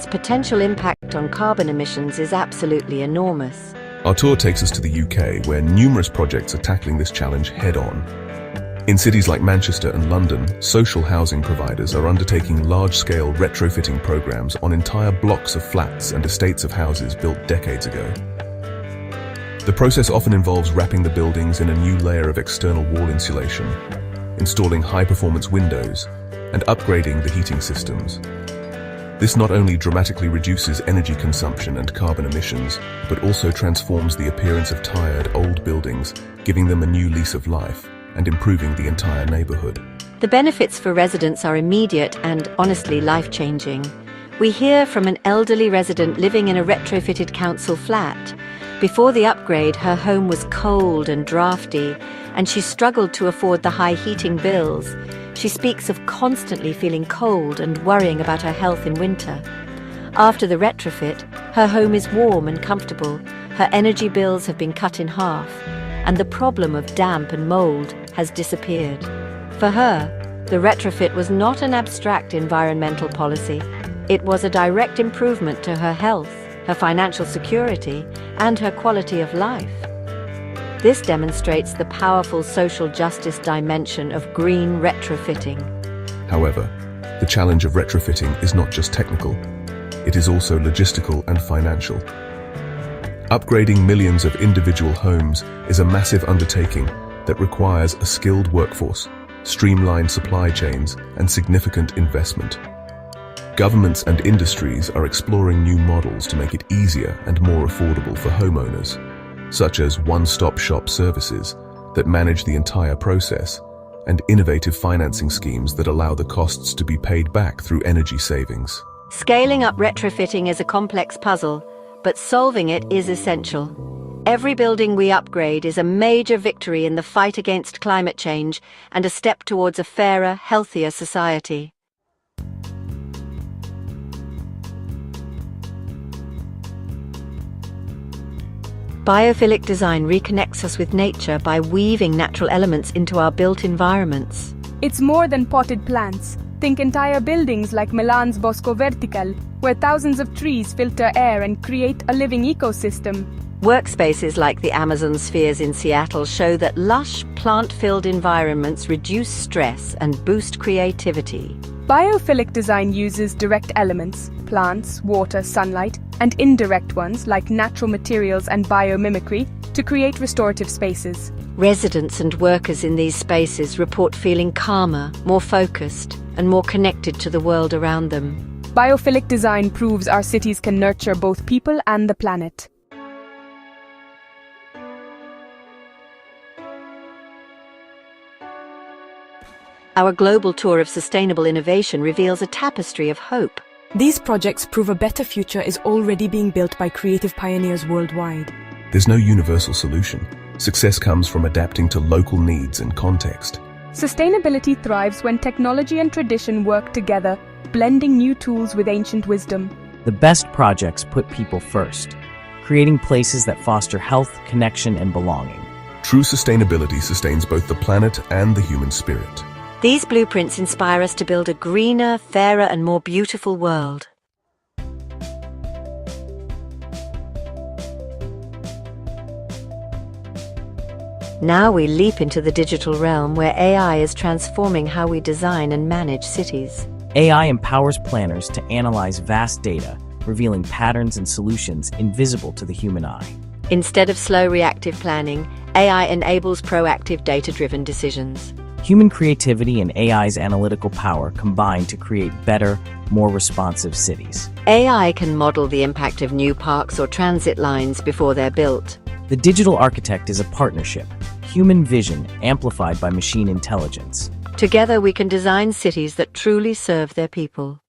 its potential impact on carbon emissions is absolutely enormous. Our tour takes us to the UK, where numerous projects are tackling this challenge head-on. In cities like Manchester and London, social housing providers are undertaking large-scale retrofitting programs on entire blocks of flats and estates of houses built decades ago. The process often involves wrapping the buildings in a new layer of external wall insulation, installing high-performance windows, and upgrading the heating systems. This not only dramatically reduces energy consumption and carbon emissions, but also transforms the appearance of tired, old buildings, giving them a new lease of life and improving the entire neighborhood. The benefits for residents are immediate and, honestly, life-changing. We hear from an elderly resident living in a retrofitted council flat. Before the upgrade, her home was cold and drafty, and she struggled to afford the high heating bills. She speaks of constantly feeling cold and worrying about her health in winter. After the retrofit, her home is warm and comfortable, her energy bills have been cut in half, and the problem of damp and mold has disappeared. For her, the retrofit was not an abstract environmental policy. It was a direct improvement to her health, her financial security, and her quality of life. This demonstrates the powerful social justice dimension of green retrofitting. However, the challenge of retrofitting is not just technical, it is also logistical and financial. Upgrading millions of individual homes is a massive undertaking that requires a skilled workforce, streamlined supply chains, and significant investment. Governments and industries are exploring new models to make it easier and more affordable for homeowners, such as one-stop shop services that manage the entire process, and innovative financing schemes that allow the costs to be paid back through energy savings. Scaling up retrofitting is a complex puzzle, but solving it is essential. Every building we upgrade is a major victory in the fight against climate change and a step towards a fairer, healthier society. Biophilic design reconnects us with nature by weaving natural elements into our built environments. It's more than potted plants. Think entire buildings like Milan's Bosco Vertical, where thousands of trees filter air and create a living ecosystem. Workspaces like the Amazon spheres in Seattle show that lush, plant-filled environments reduce stress and boost creativity. Biophilic design uses direct elements, plants, water, sunlight, and indirect ones like natural materials and biomimicry to create restorative spaces. Residents and workers in these spaces report feeling calmer, more focused, and more connected to the world around them. Biophilic design proves our cities can nurture both people and the planet. Our global tour of sustainable innovation reveals a tapestry of hope. These projects prove a better future is already being built by creative pioneers worldwide. There's no universal solution. Success comes from adapting to local needs and context. Sustainability thrives when technology and tradition work together, blending new tools with ancient wisdom. The best projects put people first, creating places that foster health, connection, and belonging. True sustainability sustains both the planet and the human spirit. These blueprints inspire us to build a greener, fairer, and more beautiful world. Now we leap into the digital realm where AI is transforming how we design and manage cities. AI empowers planners to analyze vast data, revealing patterns and solutions invisible to the human eye. Instead of slow reactive planning, AI enables proactive data-driven decisions. Human creativity and AI's analytical power combine to create better, more responsive cities. AI can model the impact of new parks or transit lines before they're built. The digital architect is a partnership, human vision amplified by machine intelligence. Together we can design cities that truly serve their people.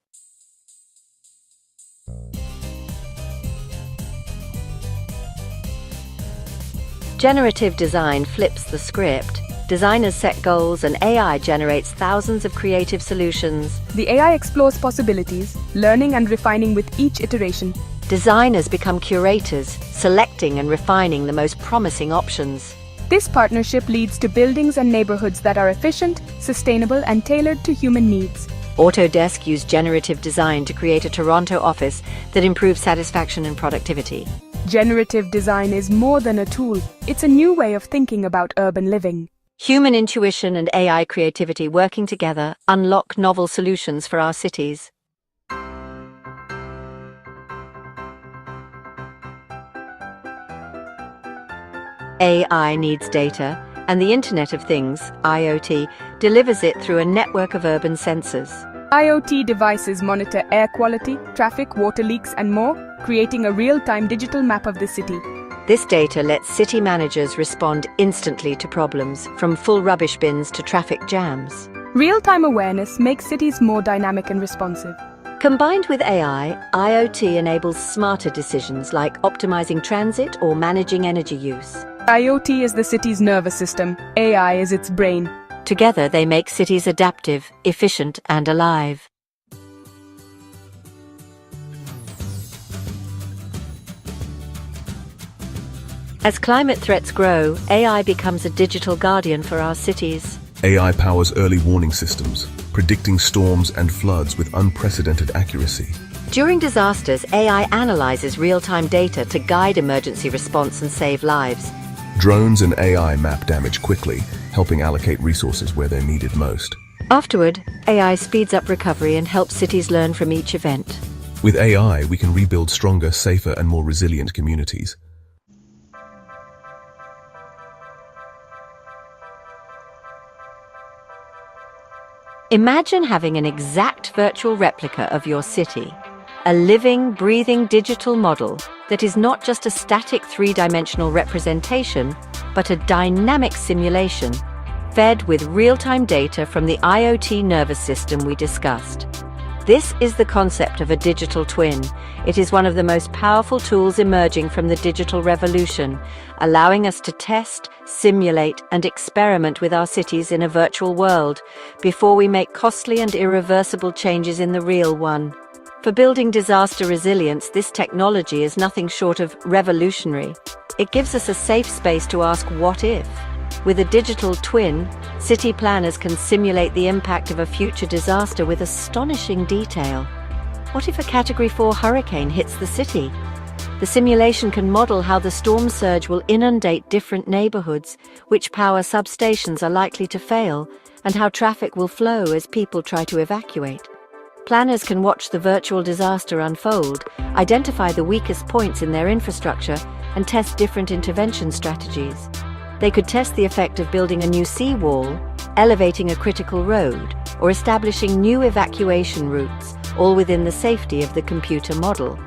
Generative design flips the script. Designers set goals and AI generates thousands of creative solutions. The AI explores possibilities, learning and refining with each iteration. Designers become curators, selecting and refining the most promising options. This partnership leads to buildings and neighborhoods that are efficient, sustainable, and tailored to human needs. Autodesk used generative design to create a Toronto office that improves satisfaction and productivity. Generative design is more than a tool, it's a new way of thinking about urban living. Human intuition and AI creativity working together unlock novel solutions for our cities. AI needs data, and the Internet of Things, IoT, delivers it through a network of urban sensors. IoT devices monitor air quality, traffic, water leaks, and more, creating a real-time digital map of the city. This data lets city managers respond instantly to problems, from full rubbish bins to traffic jams. Real-time awareness makes cities more dynamic and responsive. Combined with AI, IoT enables smarter decisions like optimizing transit or managing energy use. IoT is the city's nervous system. AI is its brain. Together, they make cities adaptive, efficient, and alive. As climate threats grow, AI becomes a digital guardian for our cities. AI powers early warning systems, predicting storms and floods with unprecedented accuracy. During disasters, AI analyzes real-time data to guide emergency response and save lives. Drones and AI map damage quickly, helping allocate resources where they're needed most. Afterward, AI speeds up recovery and helps cities learn from each event. With AI, we can rebuild stronger, safer, and more resilient communities. Imagine having an exact virtual replica of your city, a living, breathing digital model that is not just a static three-dimensional representation, but a dynamic simulation fed with real-time data from the IoT nervous system we discussed. This is the concept of a digital twin. It is one of the most powerful tools emerging from the digital revolution, allowing us to test, simulate, and experiment with our cities in a virtual world before we make costly and irreversible changes in the real one. For building disaster resilience, this technology is nothing short of revolutionary. It gives us a safe space to ask what if. With a digital twin, city planners can simulate the impact of a future disaster with astonishing detail. What if a Category 4 hurricane hits the city? The simulation can model how the storm surge will inundate different neighborhoods, which power substations are likely to fail, and how traffic will flow as people try to evacuate. Planners can watch the virtual disaster unfold, identify the weakest points in their infrastructure, and test different intervention strategies. They could test the effect of building a new seawall, elevating a critical road, or establishing new evacuation routes, all within the safety of the computer model.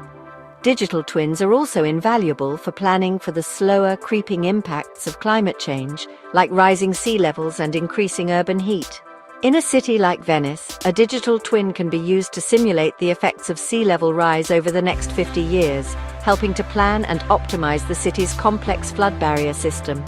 Digital twins are also invaluable for planning for the slower, creeping impacts of climate change, like rising sea levels and increasing urban heat. In a city like Venice, a digital twin can be used to simulate the effects of sea level rise over the next 50 years, helping to plan and optimize the city's complex flood barrier system.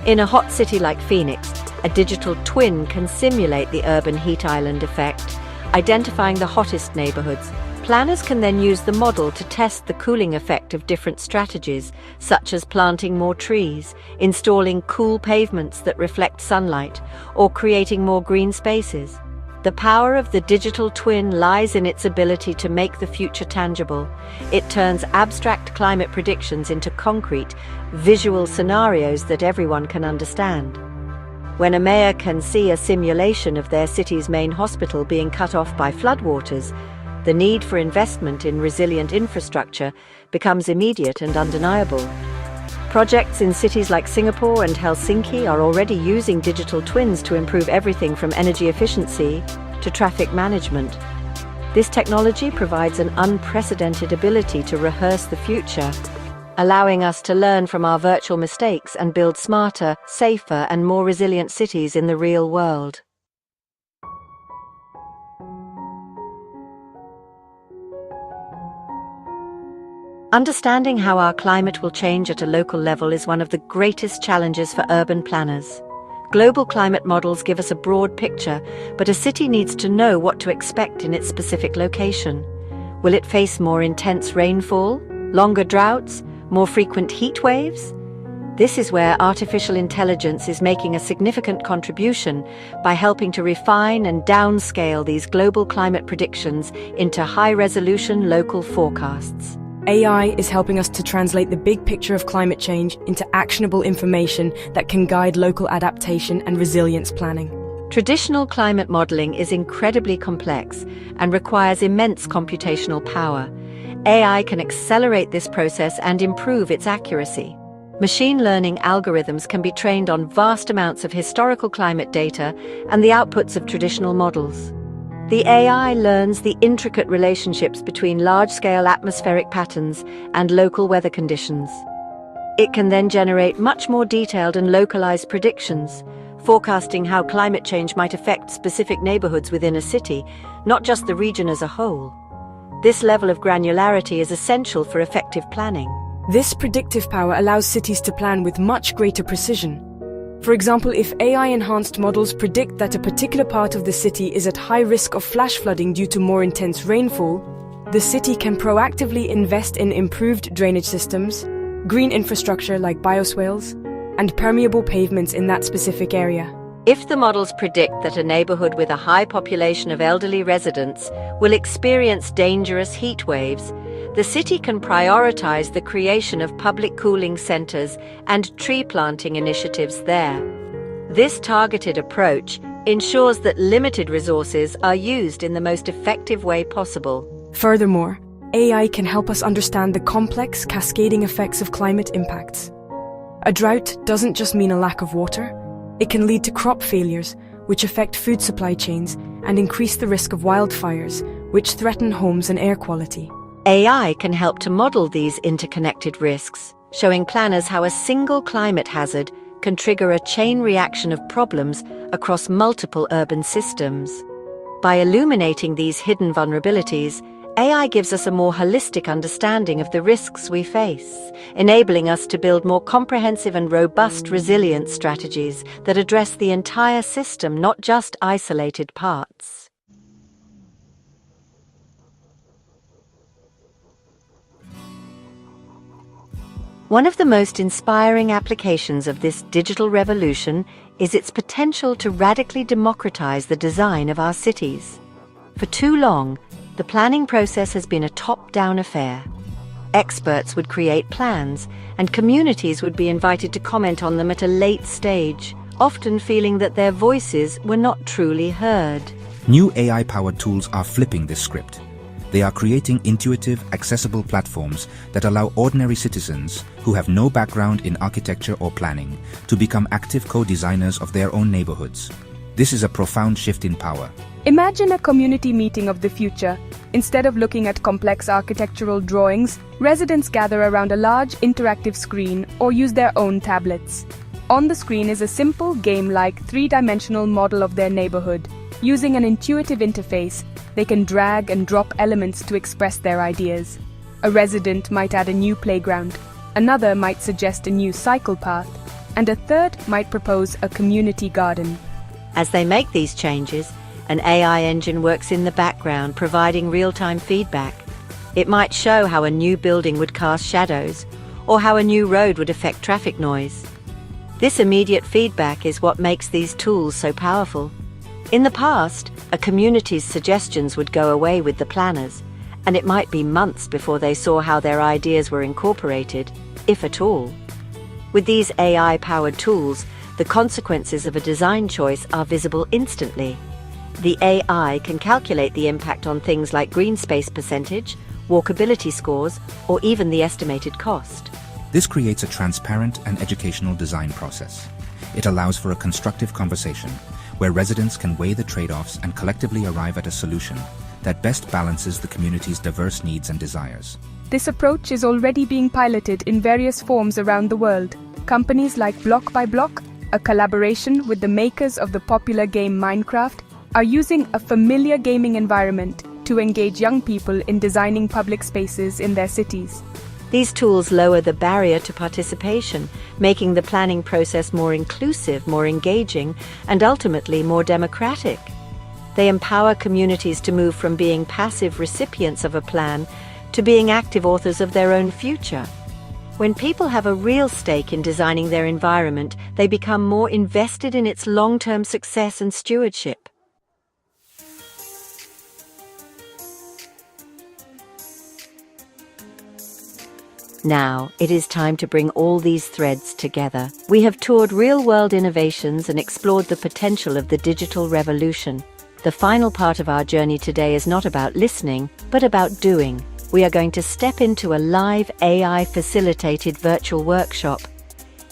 In a hot city like Phoenix, a digital twin can simulate the urban heat island effect, identifying the hottest neighborhoods. Planners can then use the model to test the cooling effect of different strategies, such as planting more trees, installing cool pavements that reflect sunlight, or creating more green spaces. The power of the digital twin lies in its ability to make the future tangible. It turns abstract climate predictions into concrete, visual scenarios that everyone can understand. When a mayor can see a simulation of their city's main hospital being cut off by floodwaters, the need for investment in resilient infrastructure becomes immediate and undeniable. Projects in cities like Singapore and Helsinki are already using digital twins to improve everything from energy efficiency to traffic management. This technology provides an unprecedented ability to rehearse the future, allowing us to learn from our virtual mistakes and build smarter, safer, and more resilient cities in the real world. Understanding how our climate will change at a local level is one of the greatest challenges for urban planners. Global climate models give us a broad picture, but a city needs to know what to expect in its specific location. Will it face more intense rainfall, longer droughts, more frequent heat waves? This is where artificial intelligence is making a significant contribution by helping to refine and downscale these global climate predictions into high-resolution local forecasts. AI is helping us to translate the big picture of climate change into actionable information that can guide local adaptation and resilience planning. Traditional climate modeling is incredibly complex and requires immense computational power. AI can accelerate this process and improve its accuracy. Machine learning algorithms can be trained on vast amounts of historical climate data and the outputs of traditional models. The AI learns the intricate relationships between large-scale atmospheric patterns and local weather conditions. It can then generate much more detailed and localized predictions, forecasting how climate change might affect specific neighborhoods within a city, not just the region as a whole. This level of granularity is essential for effective planning. This predictive power allows cities to plan with much greater precision. For example, if AI-enhanced models predict that a particular part of the city is at high risk of flash flooding due to more intense rainfall, the city can proactively invest in improved drainage systems, green infrastructure like bioswales, and permeable pavements in that specific area. If the models predict that a neighborhood with a high population of elderly residents will experience dangerous heat waves, the city can prioritize the creation of public cooling centers and tree planting initiatives there. This targeted approach ensures that limited resources are used in the most effective way possible. Furthermore, AI can help us understand the complex, cascading effects of climate impacts. A drought doesn't just mean a lack of water. It can lead to crop failures, which affect food supply chains and increase the risk of wildfires, which threaten homes and air quality. AI can help to model these interconnected risks, showing planners how a single climate hazard can trigger a chain reaction of problems across multiple urban systems. By illuminating these hidden vulnerabilities, AI gives us a more holistic understanding of the risks we face, enabling us to build more comprehensive and robust resilience strategies that address the entire system, not just isolated parts. One of the most inspiring applications of this digital revolution is its potential to radically democratize the design of our cities. For too long, the planning process has been a top-down affair. Experts would create plans, and communities would be invited to comment on them at a late stage, often feeling that their voices were not truly heard. New AI-powered tools are flipping this script. They are creating intuitive, accessible platforms that allow ordinary citizens who have no background in architecture or planning to become active co-designers of their own neighborhoods. This is a profound shift in power. Imagine a community meeting of the future. Instead of looking at complex architectural drawings, residents gather around a large interactive screen or use their own tablets. On the screen is a simple game-like three-dimensional model of their neighborhood. Using an intuitive interface, they can drag and drop elements to express their ideas. A resident might add a new playground, another might suggest a new cycle path, and a third might propose a community garden. As they make these changes, an AI engine works in the background, providing real-time feedback. It might show how a new building would cast shadows, or how a new road would affect traffic noise. This immediate feedback is what makes these tools so powerful. In the past, a community's suggestions would go away with the planners, and it might be months before they saw how their ideas were incorporated, if at all. With these AI-powered tools, the consequences of a design choice are visible instantly. The AI can calculate the impact on things like green space percentage, walkability scores, or even the estimated cost. This creates a transparent and educational design process. It allows for a constructive conversation, where residents can weigh the trade-offs and collectively arrive at a solution that best balances the community's diverse needs and desires. This approach is already being piloted in various forms around the world. Companies like Block by Block, a collaboration with the makers of the popular game Minecraft, are using a familiar gaming environment to engage young people in designing public spaces in their cities. These tools lower the barrier to participation, making the planning process more inclusive, more engaging, and ultimately more democratic. They empower communities to move from being passive recipients of a plan to being active authors of their own future. When people have a real stake in designing their environment, they become more invested in its long-term success and stewardship. Now, it is time to bring all these threads together. We have toured real-world innovations and explored the potential of the digital revolution. The final part of our journey today is not about listening, but about doing. We are going to step into a live AI-facilitated virtual workshop.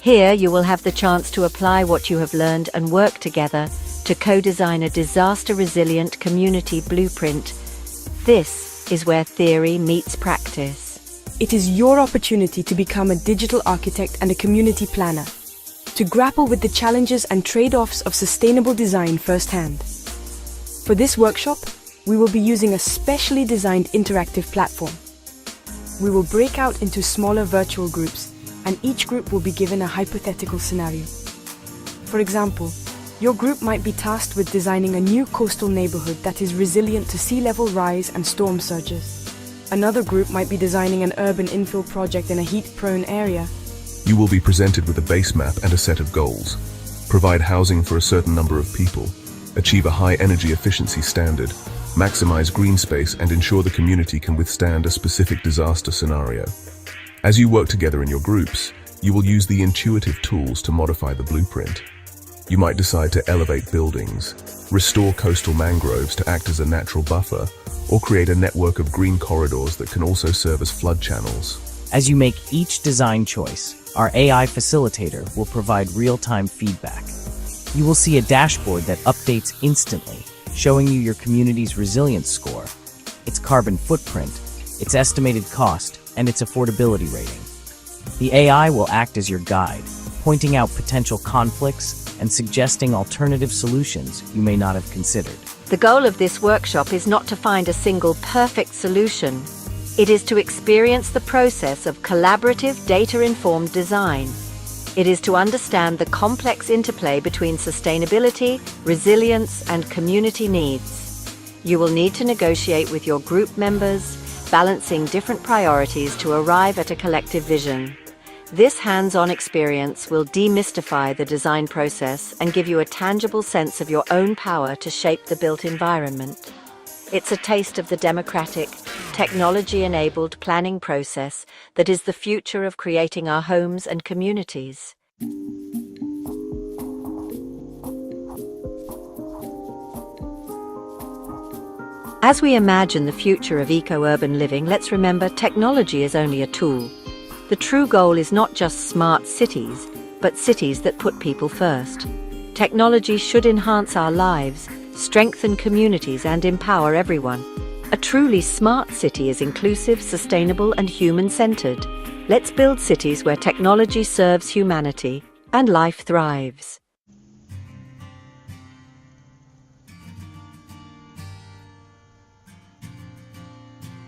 Here, you will have the chance to apply what you have learned and work together to co-design a disaster-resilient community blueprint. This is where theory meets practice. It is your opportunity to become a digital architect and a community planner, to grapple with the challenges and trade-offs of sustainable design firsthand. For this workshop, we will be using a specially designed interactive platform. We will break out into smaller virtual groups, and each group will be given a hypothetical scenario. For example, your group might be tasked with designing a new coastal neighborhood that is resilient to sea level rise and storm surges. Another group might be designing an urban infill project in a heat-prone area. You will be presented with a base map and a set of goals. Provide housing for a certain number of people, achieve a high energy efficiency standard, maximize green space, and ensure the community can withstand a specific disaster scenario. As you work together in your groups, you will use the intuitive tools to modify the blueprint. You might decide to elevate buildings, restore coastal mangroves to act as a natural buffer, or create a network of green corridors that can also serve as flood channels. As you make each design choice, our AI facilitator will provide real-time feedback. You will see a dashboard that updates instantly, showing you your community's resilience score, its carbon footprint, its estimated cost, and its affordability rating. The AI will act as your guide, pointing out potential conflicts and suggesting alternative solutions you may not have considered. The goal of this workshop is not to find a single perfect solution. It is to experience the process of collaborative, data-informed design. It is to understand the complex interplay between sustainability, resilience, and community needs. You will need to negotiate with your group members, balancing different priorities to arrive at a collective vision. This hands-on experience will demystify the design process and give you a tangible sense of your own power to shape the built environment. It's a taste of the democratic, technology-enabled planning process that is the future of creating our homes and communities. As we imagine the future of eco-urban living, let's remember technology is only a tool. The true goal is not just smart cities, but cities that put people first. Technology should enhance our lives, strengthen communities, and empower everyone. A truly smart city is inclusive, sustainable, and human-centered. Let's build cities where technology serves humanity and life thrives.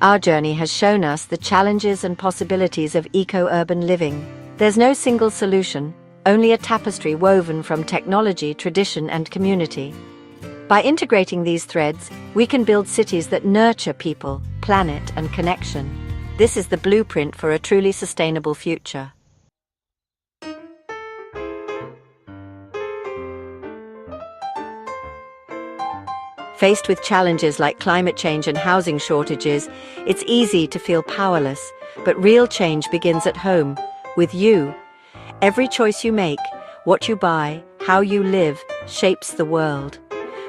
Our journey has shown us the challenges and possibilities of eco-urban living. There's no single solution, only a tapestry woven from technology, tradition, and community. By integrating these threads, we can build cities that nurture people, planet, and connection. This is the blueprint for a truly sustainable future. Faced with challenges like climate change and housing shortages, it's easy to feel powerless, but real change begins at home, with you. Every choice you make, what you buy, how you live, shapes the world.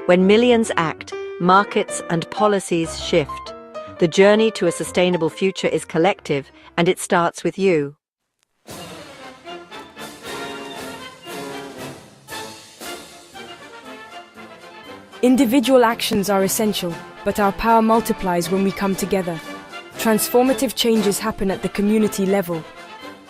When millions act, markets and policies shift. The journey to a sustainable future is collective, and it starts with you. Individual actions are essential, but our power multiplies when we come together. Transformative changes happen at the community level.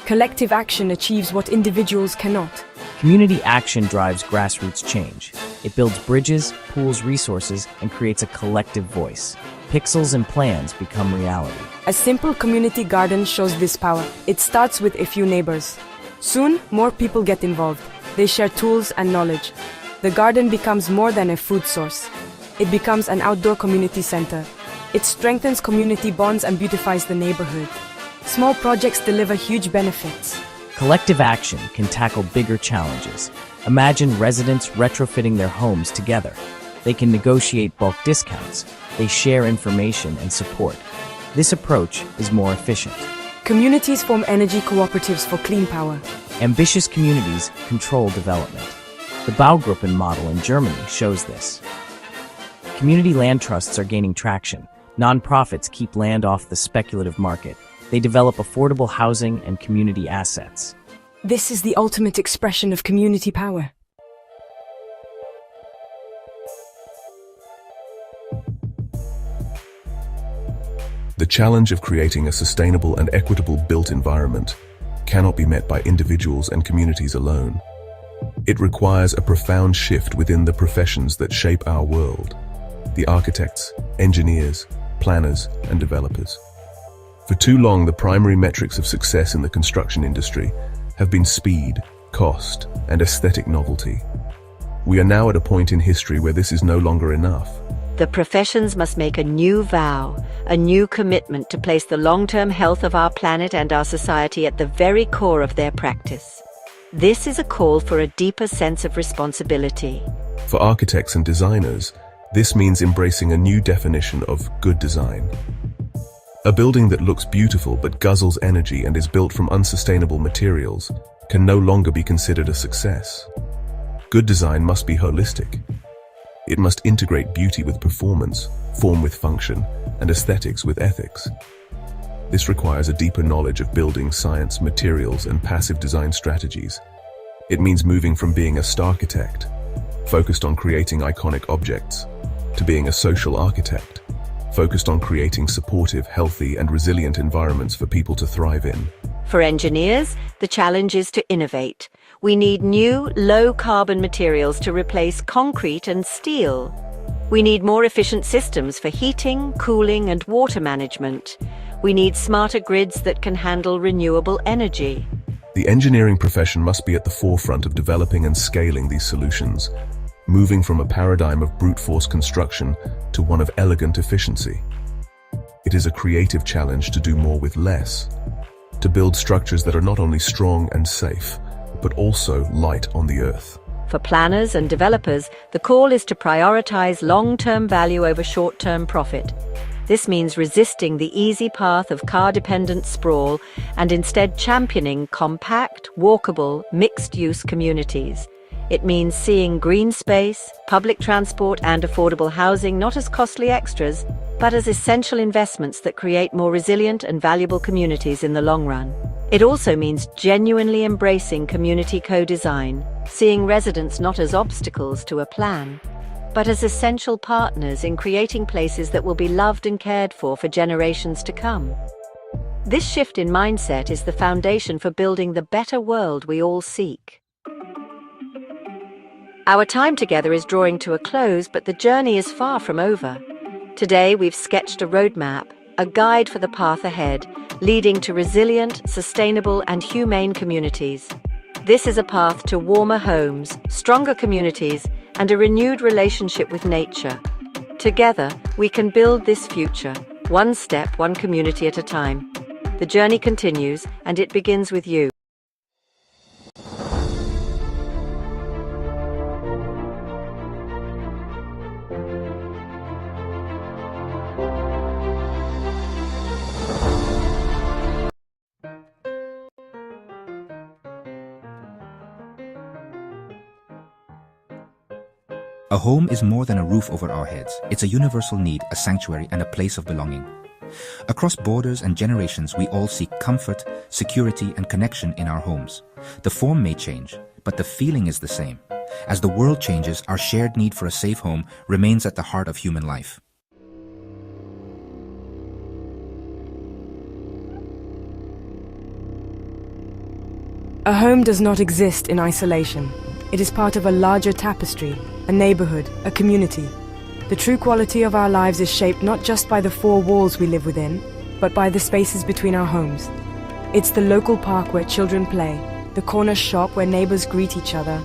Collective action achieves what individuals cannot. Community action drives grassroots change. It builds bridges, pools resources, and creates a collective voice. Pixels and plans become reality. A simple community garden shows this power. It starts with a few neighbors. Soon, more people get involved. They share tools and knowledge. The garden becomes more than a food source. It becomes an outdoor community center. It strengthens community bonds and beautifies the neighborhood. Small projects deliver huge benefits. Collective action can tackle bigger challenges. Imagine residents retrofitting their homes together. They can negotiate bulk discounts. They share information and support. This approach is more efficient. Communities form energy cooperatives for clean power. Ambitious communities control development. The Baugruppen model in Germany shows this. Community land trusts are gaining traction. Nonprofits keep land off the speculative market. They develop affordable housing and community assets. This is the ultimate expression of community power. The challenge of creating a sustainable and equitable built environment cannot be met by individuals and communities alone. It requires a profound shift within the professions that shape our world: the architects, engineers, planners, and developers. For too long, the primary metrics of success in the construction industry have been speed, cost, and aesthetic novelty. We are now at a point in history where this is no longer enough. The professions must make a new vow, a new commitment to place the long-term health of our planet and our society at the very core of their practice. This is a call for a deeper sense of responsibility. For architects and designers, this means embracing a new definition of good design. A building that looks beautiful but guzzles energy and is built from unsustainable materials can no longer be considered a success. Good design must be holistic. It must integrate beauty with performance, form with function, and aesthetics with ethics. This requires a deeper knowledge of building science, materials, and passive design strategies. It means moving from being a starchitect, focused on creating iconic objects, to being a social architect, focused on creating supportive, healthy, and resilient environments for people to thrive in. For engineers, the challenge is to innovate. We need new, low-carbon materials to replace concrete and steel. We need more efficient systems for heating, cooling, and water management. We need smarter grids that can handle renewable energy. The engineering profession must be at the forefront of developing and scaling these solutions, moving from a paradigm of brute force construction to one of elegant efficiency. It is a creative challenge to do more with less, to build structures that are not only strong and safe, but also light on the earth. For planners and developers, the call is to prioritize long-term value over short-term profit. This means resisting the easy path of car-dependent sprawl and instead championing compact, walkable, mixed-use communities. It means seeing green space, public transport, and affordable housing not as costly extras, but as essential investments that create more resilient and valuable communities in the long run. It also means genuinely embracing community co-design, seeing residents not as obstacles to a plan, but as essential partners in creating places that will be loved and cared for generations to come. This shift in mindset is the foundation for building the better world we all seek. Our time together is drawing to a close, but the journey is far from over. Today, we've sketched a roadmap, a guide for the path ahead, leading to resilient, sustainable, and humane communities. This is a path to warmer homes, stronger communities, and a renewed relationship with nature. Together, we can build this future, one step, one community at a time. The journey continues, and it begins with you. A home is more than a roof over our heads. It's a universal need, a sanctuary, and a place of belonging. Across borders and generations, we all seek comfort, security, and connection in our homes. The form may change, but the feeling is the same. As the world changes, our shared need for a safe home remains at the heart of human life. A home does not exist in isolation. It is part of a larger tapestry, a neighborhood, a community. The true quality of our lives is shaped not just by the four walls we live within, but by the spaces between our homes. It's the local park where children play, the corner shop where neighbors greet each other,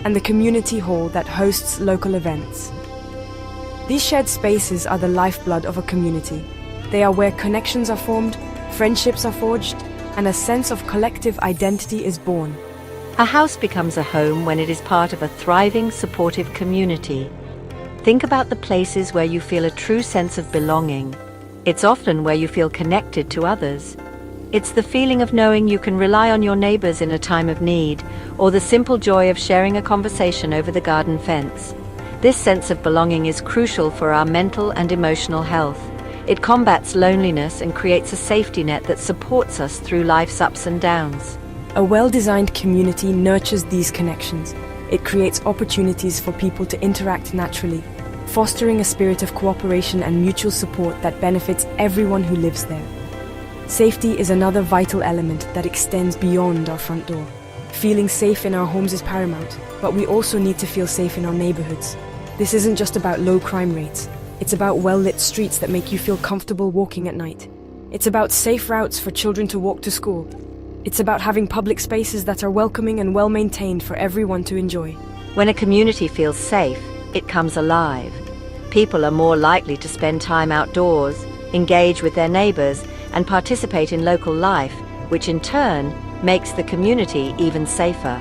and the community hall that hosts local events. These shared spaces are the lifeblood of a community. They are where connections are formed, friendships are forged, and a sense of collective identity is born. A house becomes a home when it is part of a thriving, supportive community. Think about the places where you feel a true sense of belonging. It's often where you feel connected to others. It's the feeling of knowing you can rely on your neighbors in a time of need, or the simple joy of sharing a conversation over the garden fence. This sense of belonging is crucial for our mental and emotional health. It combats loneliness and creates a safety net that supports us through life's ups and downs. A well-designed community nurtures these connections. It creates opportunities for people to interact naturally, fostering a spirit of cooperation and mutual support that benefits everyone who lives there. Safety is another vital element that extends beyond our front door. Feeling safe in our homes is paramount, but we also need to feel safe in our neighborhoods. This isn't just about low crime rates. It's about well-lit streets that make you feel comfortable walking at night. It's about safe routes for children to walk to school. It's about having public spaces that are welcoming and well-maintained for everyone to enjoy. When a community feels safe, it comes alive. People are more likely to spend time outdoors, engage with their neighbors, and participate in local life, which in turn makes the community even safer.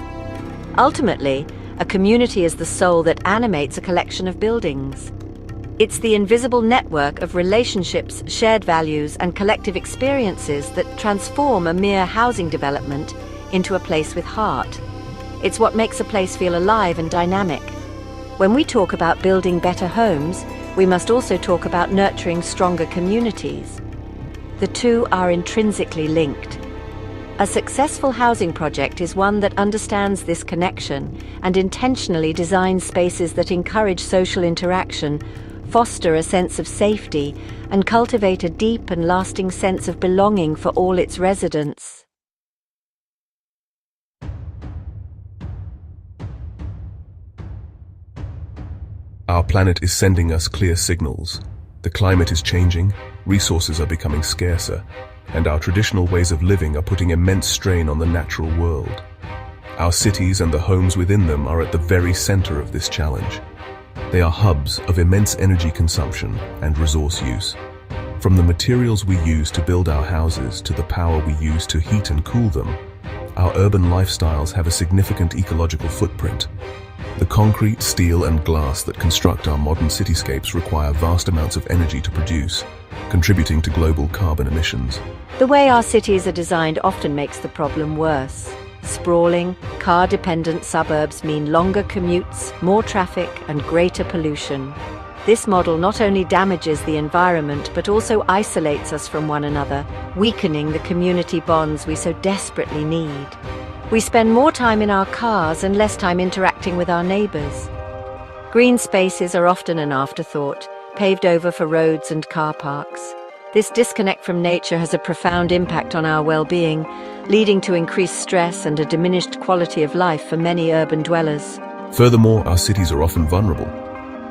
Ultimately, a community is the soul that animates a collection of buildings. It's the invisible network of relationships, shared values, and collective experiences that transform a mere housing development into a place with heart. It's what makes a place feel alive and dynamic. When we talk about building better homes, we must also talk about nurturing stronger communities. The two are intrinsically linked. A successful housing project is one that understands this connection and intentionally designs spaces that encourage social interaction, foster a sense of safety, and cultivate a deep and lasting sense of belonging for all its residents. Our planet is sending us clear signals. The climate is changing, resources are becoming scarcer, and our traditional ways of living are putting immense strain on the natural world. Our cities and the homes within them are at the very center of this challenge. They are hubs of immense energy consumption and resource use. From the materials we use to build our houses to the power we use to heat and cool them, our urban lifestyles have a significant ecological footprint. The concrete, steel, and glass that construct our modern cityscapes require vast amounts of energy to produce, contributing to global carbon emissions. The way our cities are designed often makes the problem worse. Sprawling, car-dependent suburbs mean longer commutes, more traffic, and greater pollution. This model not only damages the environment but also isolates us from one another, weakening the community bonds we so desperately need. We spend more time in our cars and less time interacting with our neighbors. Green spaces are often an afterthought, paved over for roads and car parks. This disconnect from nature has a profound impact on our well-being, leading to increased stress and a diminished quality of life for many urban dwellers. Furthermore, our cities are often vulnerable.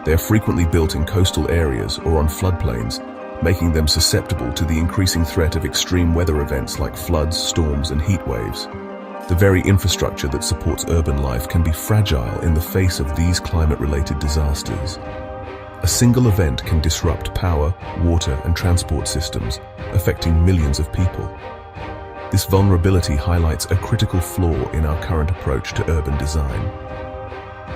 They are frequently built in coastal areas or on floodplains, making them susceptible to the increasing threat of extreme weather events like floods, storms, and heat waves. The very infrastructure that supports urban life can be fragile in the face of these climate-related disasters. A single event can disrupt power, water, and transport systems, affecting millions of people. This vulnerability highlights a critical flaw in our current approach to urban design.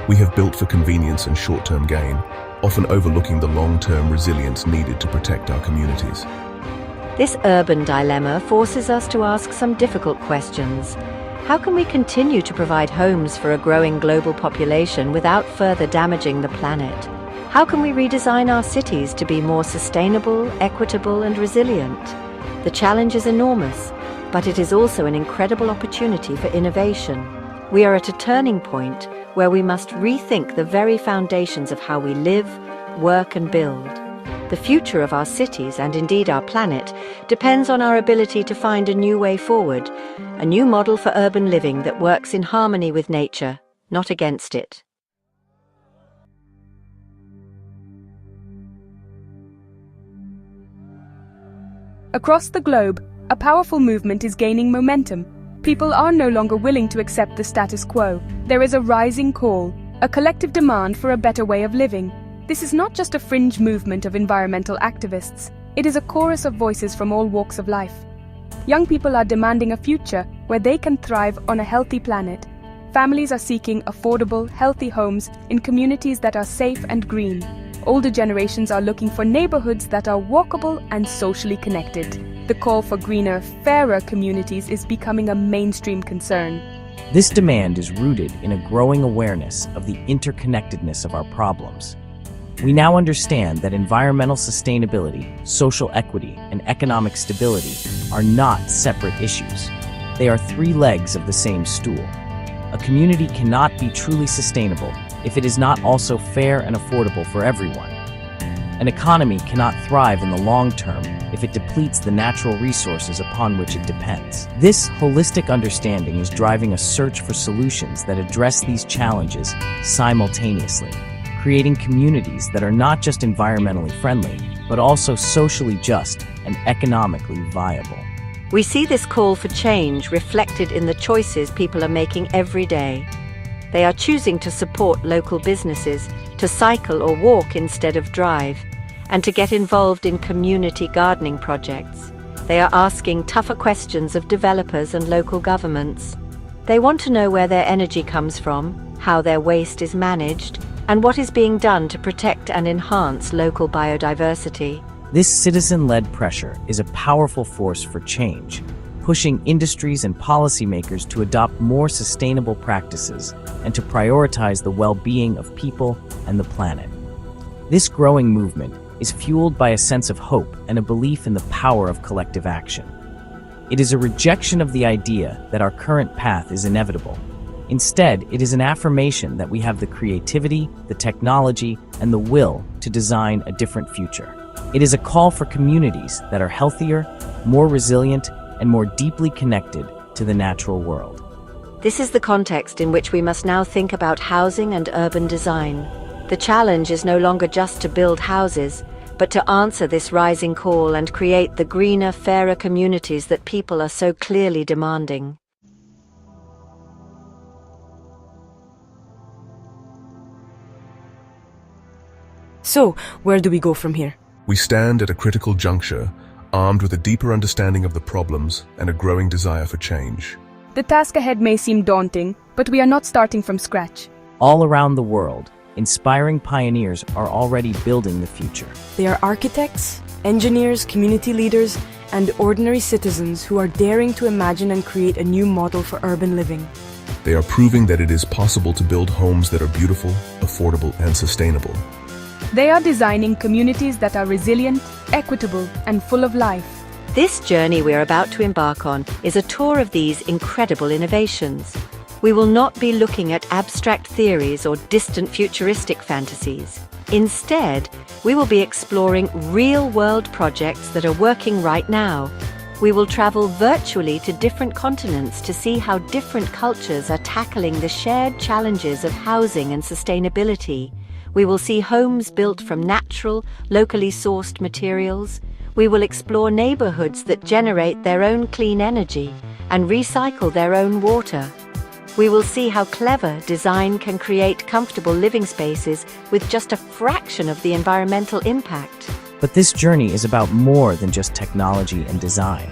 We have built for convenience and short-term gain, often overlooking the long-term resilience needed to protect our communities. This urban dilemma forces us to ask some difficult questions. How can we continue to provide homes for a growing global population without further damaging the planet? How can we redesign our cities to be more sustainable, equitable, and resilient? The challenge is enormous, but it is also an incredible opportunity for innovation. We are at a turning point where we must rethink the very foundations of how we live, work, and build. The future of our cities, and indeed our planet, depends on our ability to find a new way forward, a new model for urban living that works in harmony with nature, not against it. Across the globe, a powerful movement is gaining momentum. People are no longer willing to accept the status quo. There is a rising call, a collective demand for a better way of living. This is not just a fringe movement of environmental activists. It is a chorus of voices from all walks of life. Young people are demanding a future where they can thrive on a healthy planet. Families are seeking affordable, healthy homes in communities that are safe and green. Older generations are looking for neighborhoods that are walkable and socially connected. The call for greener, fairer communities is becoming a mainstream concern. This demand is rooted in a growing awareness of the interconnectedness of our problems. We now understand that environmental sustainability, social equity, and economic stability are not separate issues. They are three legs of the same stool. A community cannot be truly sustainable if it is not also fair and affordable for everyone. An economy cannot thrive in the long term if it depletes the natural resources upon which it depends. This holistic understanding is driving a search for solutions that address these challenges simultaneously, creating communities that are not just environmentally friendly, but also socially just and economically viable. We see this call for change reflected in the choices people are making every day. They are choosing to support local businesses, to cycle or walk instead of drive, and to get involved in community gardening projects. They are asking tougher questions of developers and local governments. They want to know where their energy comes from, how their waste is managed, and what is being done to protect and enhance local biodiversity. This citizen-led pressure is a powerful force for change, pushing industries and policymakers to adopt more sustainable practices and to prioritize the well-being of people and the planet. This growing movement is fueled by a sense of hope and a belief in the power of collective action. It is a rejection of the idea that our current path is inevitable. Instead, it is an affirmation that we have the creativity, the technology, and the will to design a different future. It is a call for communities that are healthier, more resilient, and more deeply connected to the natural world. This is the context in which we must now think about housing and urban design. The challenge is no longer just to build houses, but to answer this rising call and create the greener, fairer communities that people are so clearly demanding. So, where do we go from here? We stand at a critical juncture, armed with a deeper understanding of the problems and a growing desire for change. The task ahead may seem daunting, but we are not starting from scratch. All around the world, inspiring pioneers are already building the future. They are architects, engineers, community leaders, and ordinary citizens who are daring to imagine and create a new model for urban living. They are proving that it is possible to build homes that are beautiful, affordable, and sustainable. They are designing communities that are resilient, equitable, and full of life. This journey we're about to embark on is a tour of these incredible innovations. We will not be looking at abstract theories or distant futuristic fantasies. Instead, we will be exploring real-world projects that are working right now. We will travel virtually to different continents to see how different cultures are tackling the shared challenges of housing and sustainability. We will see homes built from natural, locally sourced materials. We will explore neighborhoods that generate their own clean energy and recycle their own water. We will see how clever design can create comfortable living spaces with just a fraction of the environmental impact. But this journey is about more than just technology and design.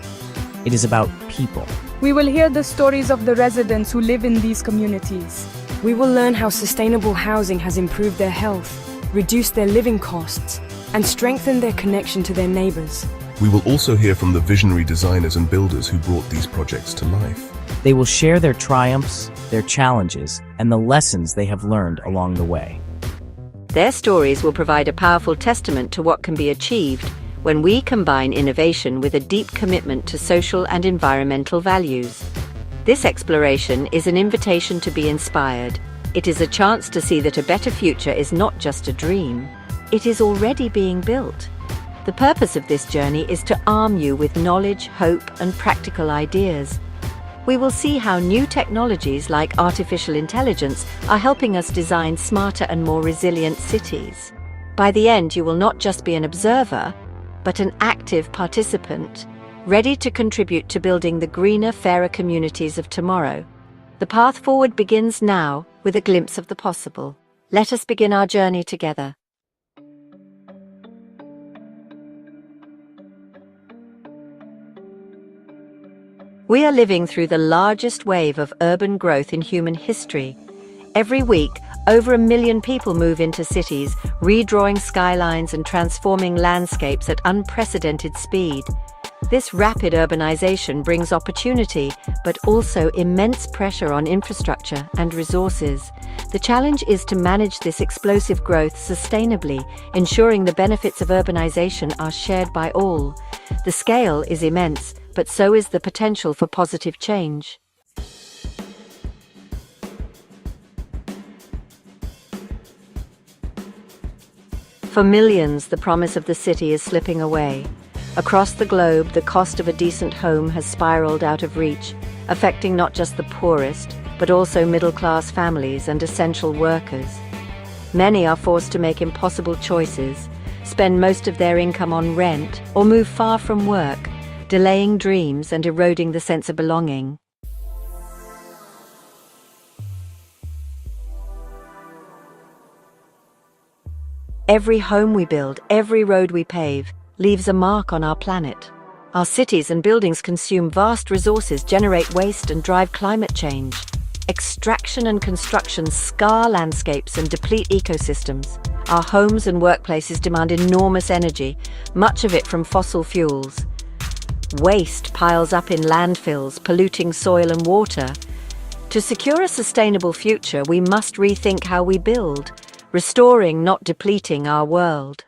It is about people. We will hear the stories of the residents who live in these communities. We will learn how sustainable housing has improved their health, reduced their living costs, and strengthened their connection to their neighbors. We will also hear from the visionary designers and builders who brought these projects to life. They will share their triumphs, their challenges, and the lessons they have learned along the way. Their stories will provide a powerful testament to what can be achieved when we combine innovation with a deep commitment to social and environmental values. This exploration is an invitation to be inspired. It is a chance to see that a better future is not just a dream. It is already being built. The purpose of this journey is to arm you with knowledge, hope, and practical ideas. We will see how new technologies like artificial intelligence are helping us design smarter and more resilient cities. By the end, you will not just be an observer, but an active participant, ready to contribute to building the greener, fairer communities of tomorrow. The path forward begins now with a glimpse of the possible. Let us begin our journey together. We are living through the largest wave of urban growth in human history. Every week, over 1 million people move into cities, redrawing skylines and transforming landscapes at unprecedented speed. This rapid urbanization brings opportunity, but also immense pressure on infrastructure and resources. The challenge is to manage this explosive growth sustainably, ensuring the benefits of urbanization are shared by all. The scale is immense, but so is the potential for positive change. For millions, the promise of the city is slipping away. Across the globe, the cost of a decent home has spiraled out of reach, affecting not just the poorest, but also middle-class families and essential workers. Many are forced to make impossible choices, spend most of their income on rent, or move far from work, delaying dreams and eroding the sense of belonging. Every home we build, every road we pave, leaves a mark on our planet. Our cities and buildings consume vast resources, generate waste, and drive climate change. Extraction and construction scar landscapes and deplete ecosystems. Our homes and workplaces demand enormous energy, much of it from fossil fuels. Waste piles up in landfills, polluting soil and water. To secure a sustainable future, we must rethink how we build, restoring, not depleting, our world.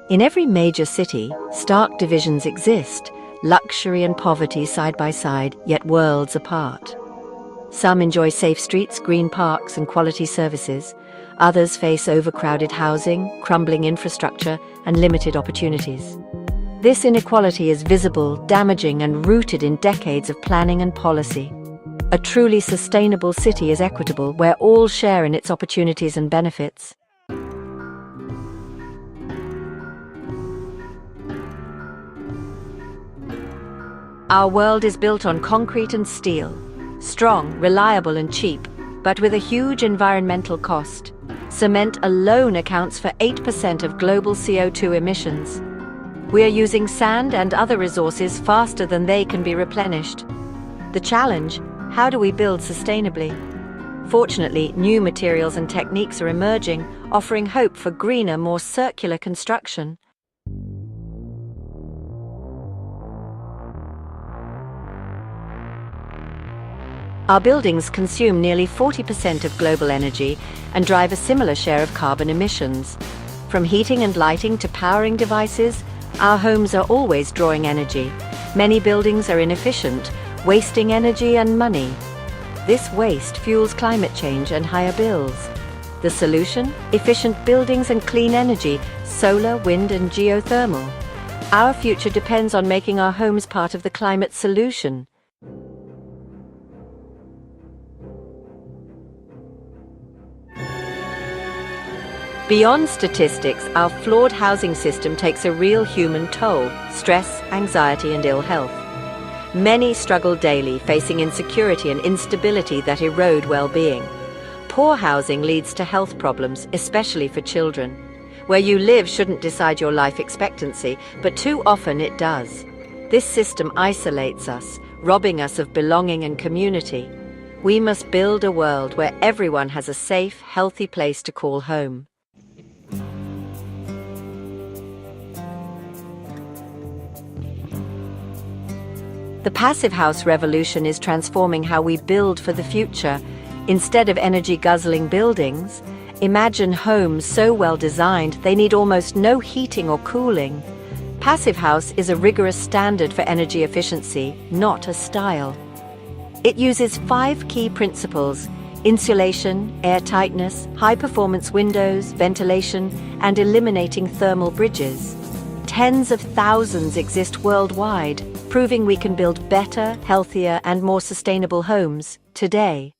In every major city, stark divisions exist, luxury and poverty side by side, yet worlds apart. Some enjoy safe streets, green parks, and quality services. Others face overcrowded housing, crumbling infrastructure, and limited opportunities. This inequality is visible, damaging, and rooted in decades of planning and policy. A truly sustainable city is equitable, where all share in its opportunities and benefits. Our world is built on concrete and steel, strong, reliable, and cheap, but with a huge environmental cost. Cement alone accounts for 8% of global CO2 emissions. We are using sand and other resources faster than they can be replenished. The challenge: how do we build sustainably? Fortunately, new materials and techniques are emerging, offering hope for greener, more circular construction. Our buildings consume nearly 40% of global energy and drive a similar share of carbon emissions. From heating and lighting to powering devices, our homes are always drawing energy. Many buildings are inefficient, wasting energy and money. This waste fuels climate change and higher bills. The solution? Efficient buildings and clean energy, solar, wind, and geothermal. Our future depends on making our homes part of the climate solution. Beyond statistics, our flawed housing system takes a real human toll: stress, anxiety, and ill health. Many struggle daily, facing insecurity and instability that erode well-being. Poor housing leads to health problems, especially for children. Where you live shouldn't decide your life expectancy, but too often it does. This system isolates us, robbing us of belonging and community. We must build a world where everyone has a safe, healthy place to call home. The passive house revolution is transforming how we build for the future. Instead of energy-guzzling buildings, imagine homes so well designed they need almost no heating or cooling. Passive house is a rigorous standard for energy efficiency, not a style. It uses 5 key principles: insulation, airtightness, high-performance windows, ventilation, and eliminating thermal bridges. Tens of thousands exist worldwide, proving we can build better, healthier, and more sustainable homes today.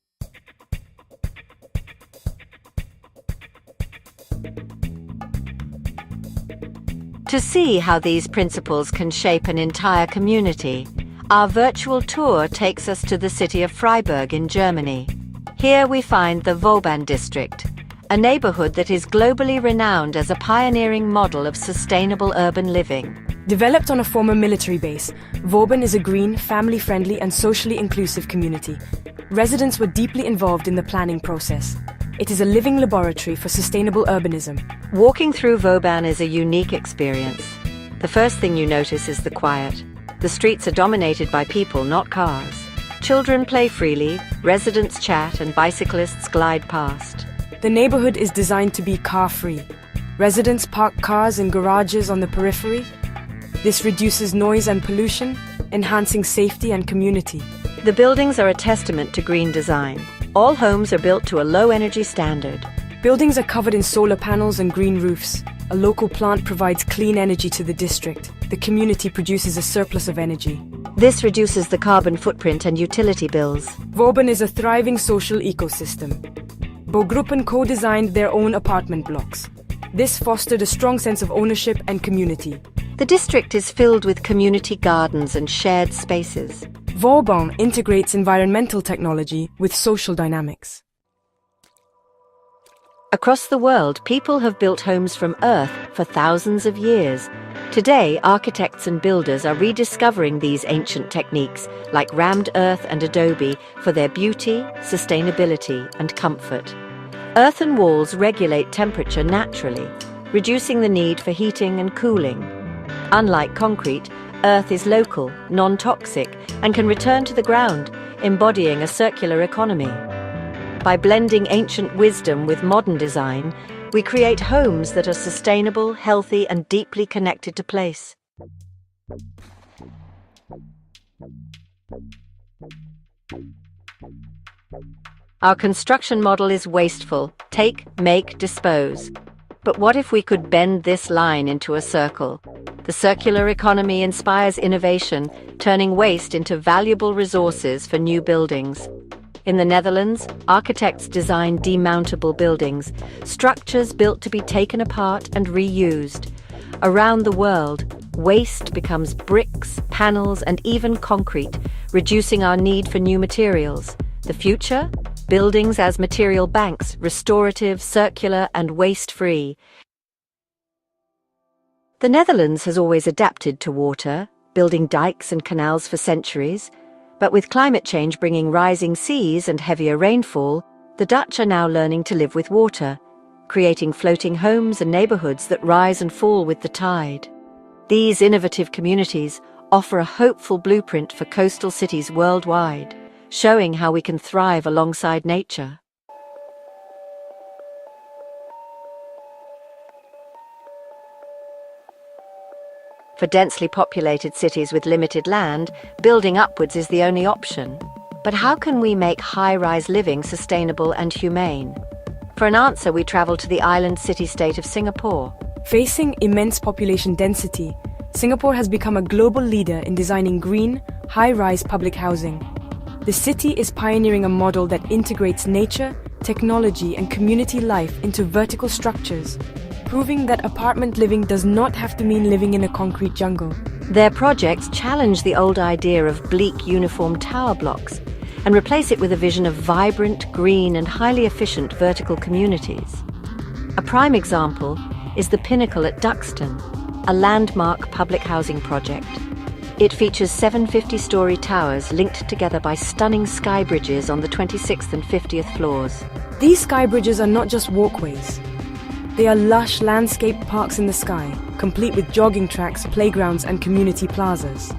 To see how these principles can shape an entire community, our virtual tour takes us to the city of Freiburg in Germany. Here we find the Vauban district, a neighborhood that is globally renowned as a pioneering model of sustainable urban living. Developed on a former military base, Vauban is a green, family-friendly and socially inclusive community. Residents were deeply involved in the planning process. It is a living laboratory for sustainable urbanism. Walking through Vauban is a unique experience. The first thing you notice is the quiet. The streets are dominated by people, not cars. Children play freely, residents chat, and bicyclists glide past. The neighborhood is designed to be car-free. Residents park cars in garages on the periphery. This reduces noise and pollution, enhancing safety and community. The buildings are a testament to green design. All homes are built to a low-energy standard. Buildings are covered in solar panels and green roofs. A local plant provides clean energy to the district. The community produces a surplus of energy. This reduces the carbon footprint and utility bills. Vauban is a thriving social ecosystem. Bogruppen co-designed their own apartment blocks. This fostered a strong sense of ownership and community. The district is filled with community gardens and shared spaces. Vauban integrates environmental technology with social dynamics. Across the world, people have built homes from earth for thousands of years. Today, architects and builders are rediscovering these ancient techniques, like rammed earth and adobe, for their beauty, sustainability, and comfort. Earthen walls regulate temperature naturally, reducing the need for heating and cooling. Unlike concrete, earth is local, non-toxic, and can return to the ground, embodying a circular economy. By blending ancient wisdom with modern design, we create homes that are sustainable, healthy, and deeply connected to place. Our construction model is wasteful: take, make, dispose. But what if we could bend this line into a circle? The circular economy inspires innovation, turning waste into valuable resources for new buildings. In the Netherlands, architects design demountable buildings, structures built to be taken apart and reused. Around the world, waste becomes bricks, panels, and even concrete, reducing our need for new materials. The future? Buildings as material banks, restorative, circular, and waste-free. The Netherlands has always adapted to water, building dikes and canals for centuries. But with climate change bringing rising seas and heavier rainfall, the Dutch are now learning to live with water, creating floating homes and neighborhoods that rise and fall with the tide. These innovative communities offer a hopeful blueprint for coastal cities worldwide, showing how we can thrive alongside nature. For densely populated cities with limited land, building upwards is the only option. But how can we make high-rise living sustainable and humane? For an answer, we travel to the island city-state of Singapore. Facing immense population density, Singapore has become a global leader in designing green, high-rise public housing. The city is pioneering a model that integrates nature, technology, and community life into vertical structures, proving that apartment living does not have to mean living in a concrete jungle. Their projects challenge the old idea of bleak uniform tower blocks and replace it with a vision of vibrant, green, and highly efficient vertical communities. A prime example is the Pinnacle at Duxton, a landmark public housing project. It features 7 50-story towers linked together by stunning sky bridges on the 26th and 50th floors. These sky bridges are not just walkways. They are lush landscape parks in the sky, complete with jogging tracks, playgrounds, and community plazas.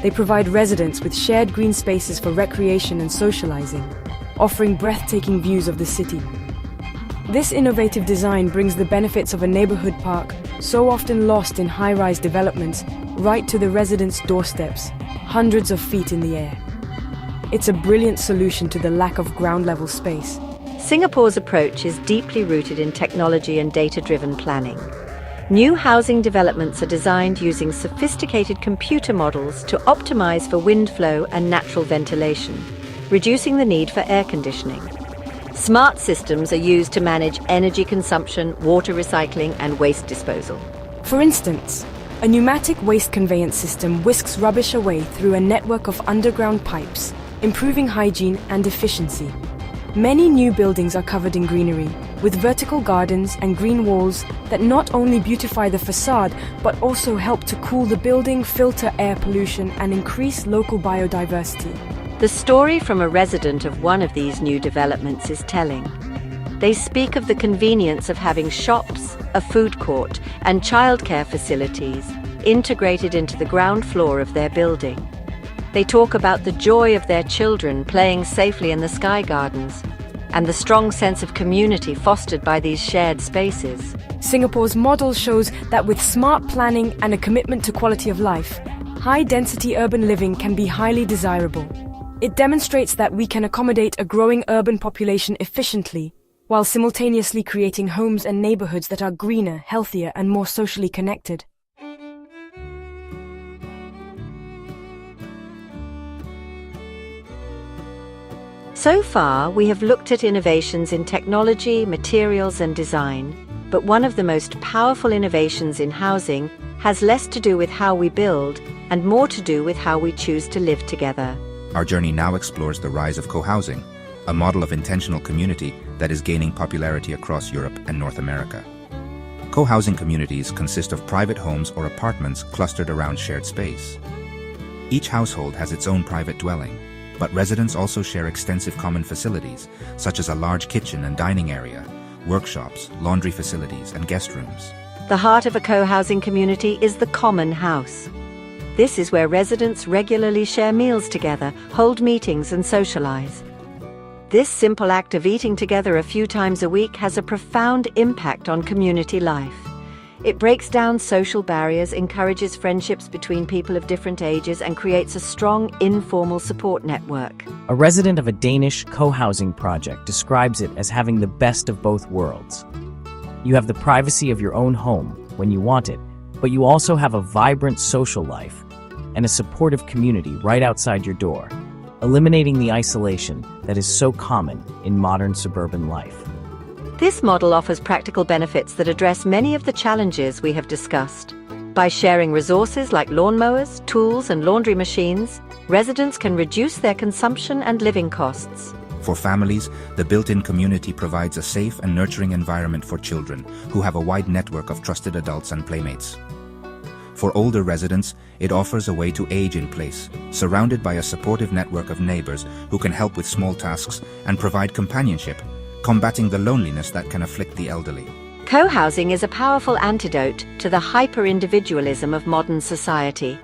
They provide residents with shared green spaces for recreation and socializing, offering breathtaking views of the city. This innovative design brings the benefits of a neighborhood park, so often lost in high-rise developments, right to the residents' doorsteps, hundreds of feet in the air. It's a brilliant solution to the lack of ground-level space. Singapore's approach is deeply rooted in technology and data-driven planning. New housing developments are designed using sophisticated computer models to optimize for wind flow and natural ventilation, reducing the need for air conditioning. Smart systems are used to manage energy consumption, water recycling, and waste disposal. For instance, a pneumatic waste conveyance system whisks rubbish away through a network of underground pipes, improving hygiene and efficiency. Many new buildings are covered in greenery, with vertical gardens and green walls that not only beautify the facade, but also help to cool the building, filter air pollution, and increase local biodiversity. The story from a resident of one of these new developments is telling. They speak of the convenience of having shops, a food court, and childcare facilities integrated into the ground floor of their building. They talk about the joy of their children playing safely in the Sky Gardens and the strong sense of community fostered by these shared spaces. Singapore's model shows that with smart planning and a commitment to quality of life, high-density urban living can be highly desirable. It demonstrates that we can accommodate a growing urban population efficiently, while simultaneously creating homes and neighborhoods that are greener, healthier, and more socially connected. So far, we have looked at innovations in technology, materials, and design, but one of the most powerful innovations in housing has less to do with how we build and more to do with how we choose to live together. Our journey now explores the rise of co-housing, a model of intentional community that is gaining popularity across Europe and North America. Co-housing communities consist of private homes or apartments clustered around shared space. Each household has its own private dwelling, but residents also share extensive common facilities, such as a large kitchen and dining area, workshops, laundry facilities, and guest rooms. The heart of a co-housing community is the common house. This is where residents regularly share meals together, hold meetings, and socialize. This simple act of eating together a few times a week has a profound impact on community life. It breaks down social barriers, encourages friendships between people of different ages, and creates a strong, informal support network. A resident of a Danish co-housing project describes it as having the best of both worlds. You have the privacy of your own home when you want it, but you also have a vibrant social life and a supportive community right outside your door, eliminating the isolation that is so common in modern suburban life. This model offers practical benefits that address many of the challenges we have discussed. By sharing resources like lawnmowers, tools, and laundry machines, residents can reduce their consumption and living costs. For families, the built-in community provides a safe and nurturing environment for children who have a wide network of trusted adults and playmates. For older residents, it offers a way to age in place, surrounded by a supportive network of neighbors who can help with small tasks and provide companionship, combating the loneliness that can afflict the elderly. Co-housing is a powerful antidote to the hyper-individualism of modern society.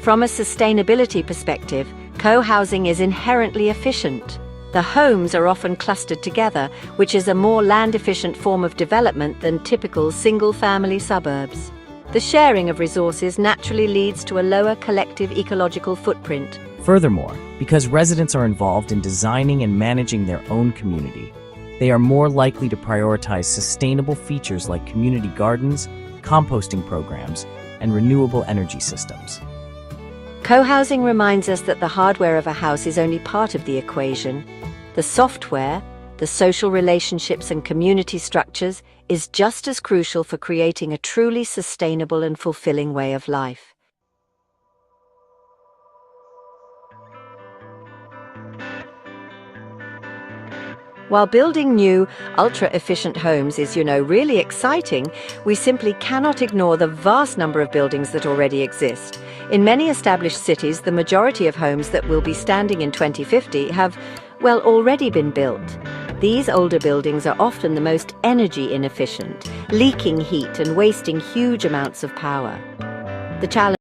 From a sustainability perspective, co-housing is inherently efficient. The homes are often clustered together, which is a more land-efficient form of development than typical single-family suburbs. The sharing of resources naturally leads to a lower collective ecological footprint. Furthermore, because residents are involved in designing and managing their own community, they are more likely to prioritize sustainable features like community gardens, composting programs, and renewable energy systems. Co-housing reminds us that the hardware of a house is only part of the equation. The software, the social relationships and community structures, is just as crucial for creating a truly sustainable and fulfilling way of life. While building new, ultra-efficient homes is, really exciting, we simply cannot ignore the vast number of buildings that already exist. In many established cities, the majority of homes that will be standing in 2050 have, already been built. These older buildings are often the most energy inefficient, leaking heat and wasting huge amounts of power. The challenge